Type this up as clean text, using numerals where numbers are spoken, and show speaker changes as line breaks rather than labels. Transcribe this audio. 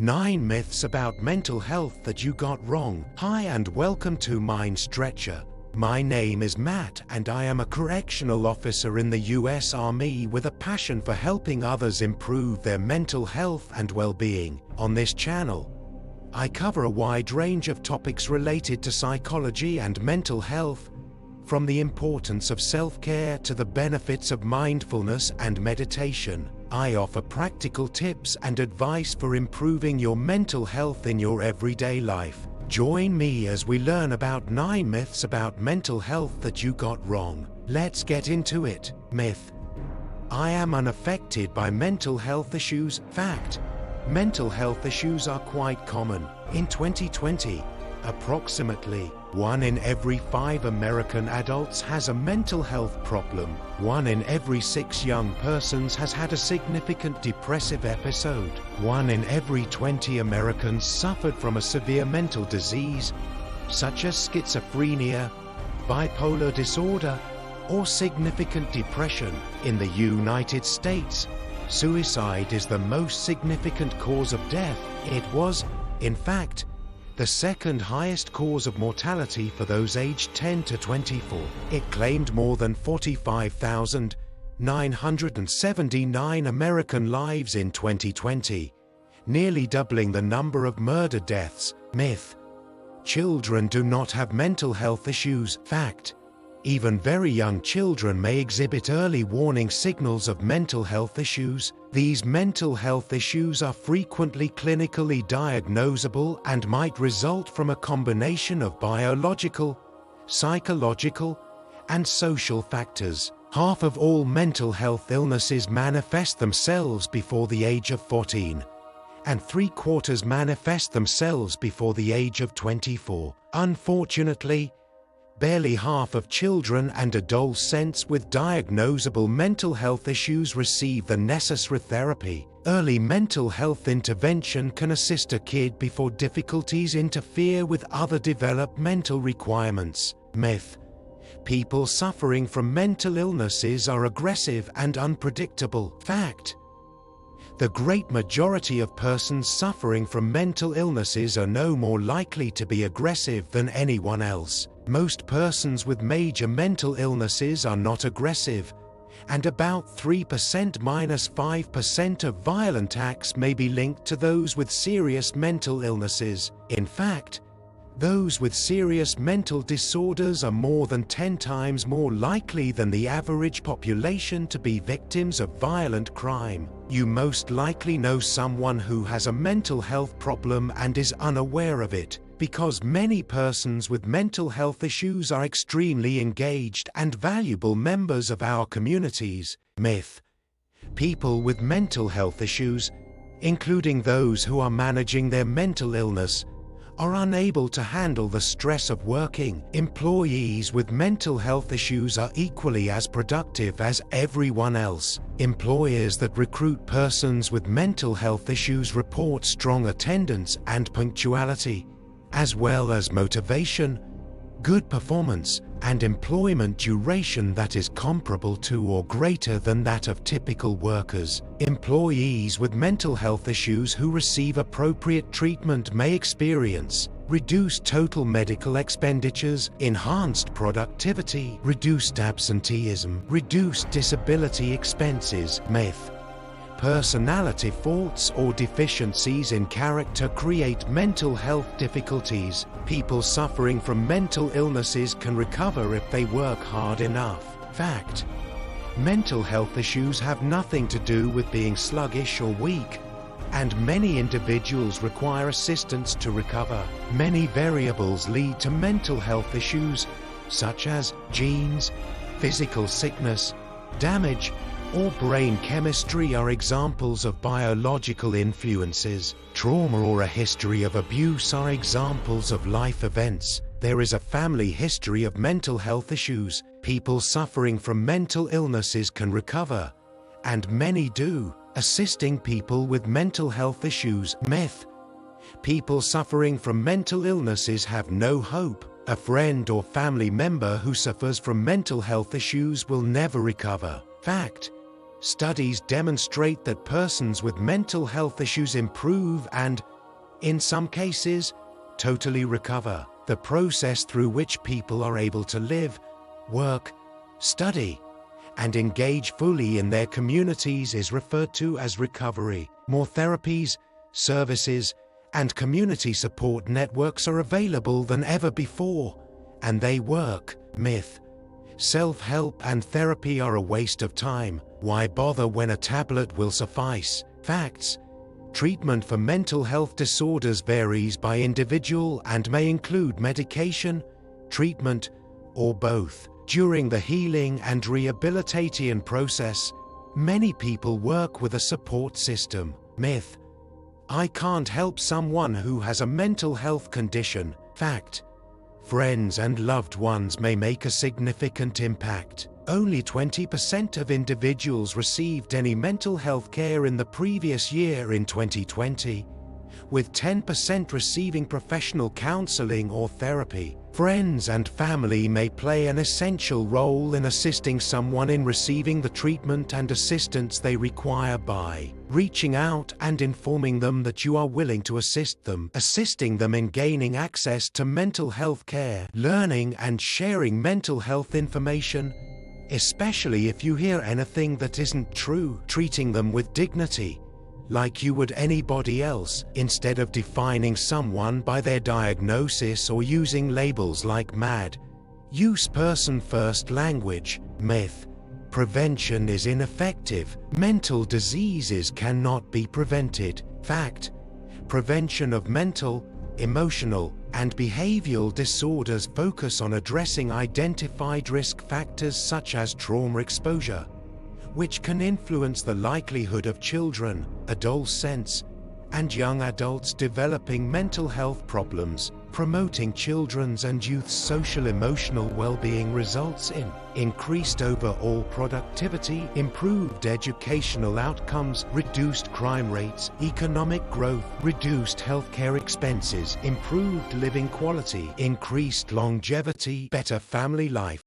9 myths about mental health that you got wrong. Hi and welcome to Mind Stretcher. My name is Matt and I am a correctional officer in the US Army with a passion for helping others improve their mental health and well-being. On this channel, I cover a wide range of topics related to psychology and mental health, from the importance of self-care to the benefits of mindfulness and meditation. I offer practical tips and advice for improving your mental health in your everyday life. Join me as we learn about 9 myths about mental health that you got wrong. Let's get into it. Myth: I am unaffected by mental health issues. Fact: mental health issues are quite common. In 2020, approximately 1 in every 5 American adults has a mental health problem. 1 in every 6 young persons has had a significant depressive episode. 1 in every 20 Americans suffered from a severe mental disease, such as schizophrenia, bipolar disorder, or significant depression. In the United States, suicide is the most significant cause of death. It was, in fact, the second highest cause of mortality for those aged 10 to 24. It claimed more than 45,979 American lives in 2020, nearly doubling the number of murder deaths. Myth: children do not have mental health issues. Fact: even very young children may exhibit early warning signals of mental health issues. These mental health issues are frequently clinically diagnosable and might result from a combination of biological, psychological, and social factors. Half of all mental health illnesses manifest themselves before the age of 14, and 3/4 manifest themselves before the age of 24. Unfortunately, barely half of children and adolescents with diagnosable mental health issues receive the necessary therapy. Early mental health intervention can assist a kid before difficulties interfere with other developmental requirements. Myth: people suffering from mental illnesses are aggressive and unpredictable. Fact: the great majority of persons suffering from mental illnesses are no more likely to be aggressive than anyone else. Most persons with major mental illnesses are not aggressive, and about 3%-5% of violent acts may be linked to those with serious mental illnesses. In fact, those with serious mental disorders are more than 10 times more likely than the average population to be victims of violent crime. You most likely know someone who has a mental health problem and is unaware of it, because many persons with mental health issues are extremely engaged and valuable members of our communities. Myth: people with mental health issues, including those who are managing their mental illness, are unable to handle the stress of working. Employees with mental health issues are equally as productive as everyone else. Employers that recruit persons with mental health issues report strong attendance and punctuality, as well as motivation, good performance, and employment duration that is comparable to or greater than that of typical workers. Employees with mental health issues who receive appropriate treatment may experience reduced total medical expenditures, enhanced productivity, reduced absenteeism, reduced disability expenses. Myth: personality faults or deficiencies in character create mental health difficulties. People suffering from mental illnesses can recover if they work hard enough. Fact: mental health issues have nothing to do with being sluggish or weak, and many individuals require assistance to recover. Many variables lead to mental health issues, such as genes, physical sickness, damage, or brain chemistry are examples of biological influences. Trauma or a history of abuse are examples of life events. There is a family history of mental health issues. People suffering from mental illnesses can recover, and many do. Assisting people with mental health issues. Myth: people suffering from mental illnesses have no hope. A friend or family member who suffers from mental health issues will never recover. Fact: Studies demonstrate that persons with mental health issues improve and, in some cases, totally recover. The process through which people are able to live, work, study, and engage fully in their communities is referred to as recovery. More therapies, services, and community support networks are available than ever before, and they work. Myth: self-help and therapy are a waste of time. Why bother when a tablet will suffice? Facts: treatment for mental health disorders varies by individual and may include medication, treatment, or both. During the healing and rehabilitation process, many people work with a support system. Myth: I can't help someone who has a mental health condition. Fact: friends and loved ones may make a significant impact. Only 20% of individuals received any mental health care in the previous year in 2020, with 10% receiving professional counseling or therapy. Friends and family may play an essential role in assisting someone in receiving the treatment and assistance they require by reaching out and informing them that you are willing to assist them, assisting them in gaining access to mental health care, learning and sharing mental health information, especially if you hear anything that isn't true, treating them with dignity, like you would anybody else, instead of defining someone by their diagnosis or using labels like mad. Use person-first language. Myth: prevention is ineffective. Mental diseases cannot be prevented. Fact: prevention of mental, emotional, and behavioral disorders focus on addressing identified risk factors such as trauma exposure, which can influence the likelihood of children, adolescents, and young adults developing mental health problems. Promoting children's and youth's social emotional well-being results in increased overall productivity, improved educational outcomes, reduced crime rates, economic growth, reduced healthcare expenses, improved living quality, increased longevity, better family life.